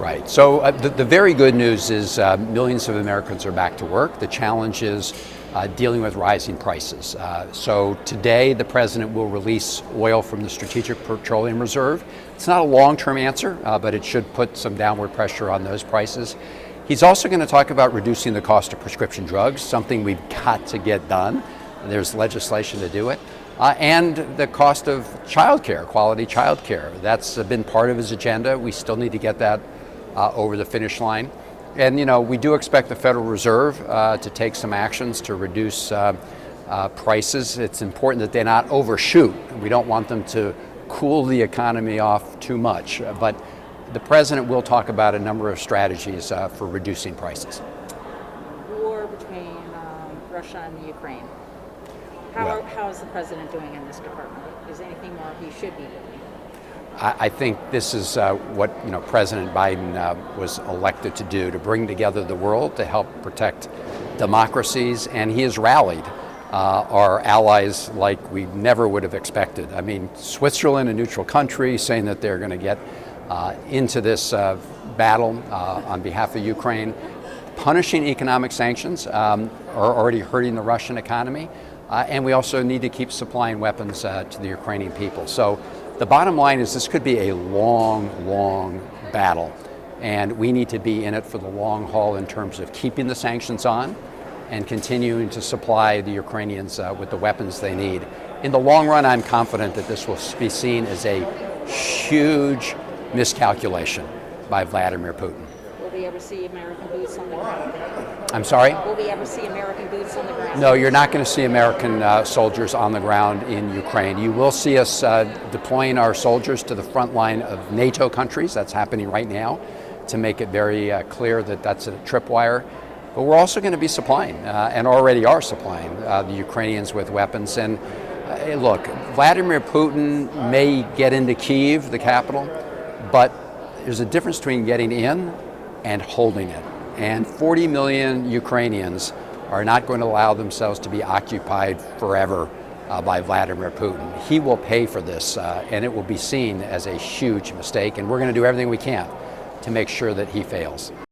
Right. So the very good news is millions of Americans are back to work. The challenge is dealing with rising prices. So today the president will release oil from the Strategic Petroleum Reserve. It's not a long-term answer, but it should put some downward pressure on those prices. He's also going to talk about reducing the cost of prescription drugs, something we've got to get done. There's legislation to do it. And the cost of childcare, quality childcare. That's been part of his agenda. We still need to get that over the finish line. And we do expect the Federal Reserve to take some actions to reduce prices. It's important that they not overshoot. We don't want them to cool the economy off too much. But the president will talk about a number of strategies for reducing prices. War between Russia and Ukraine. How is the president doing in this department? Is there anything more he should be doing? I think this is what President Biden was elected to do, to bring together the world to help protect democracies, and he has rallied our allies like we never would have expected. I mean, Switzerland, a neutral country, saying that they're going to get into this battle on behalf of Ukraine. Punishing economic sanctions are already hurting the Russian economy, and we also need to keep supplying weapons to the Ukrainian people. So the bottom line is this could be a long, long battle, and we need to be in it for the long haul in terms of keeping the sanctions on and continuing to supply the Ukrainians with the weapons they need. In the long run, I'm confident that this will be seen as a huge miscalculation by Vladimir Putin. Will we ever see American boots on the ground? I'm sorry? Will we ever see American boots on the ground? No, you're not going to see American soldiers on the ground in Ukraine. You will see us deploying our soldiers to the front line of NATO countries. That's happening right now, to make it very clear that that's a tripwire. But we're also going to be supplying, and already are supplying, the Ukrainians with weapons. And look, Vladimir Putin may get into Kyiv, the capital, but there's a difference between getting in and holding it. And 40 million Ukrainians are not going to allow themselves to be occupied forever by Vladimir Putin. He will pay for this, and it will be seen as a huge mistake, and we're going to do everything we can to make sure that he fails.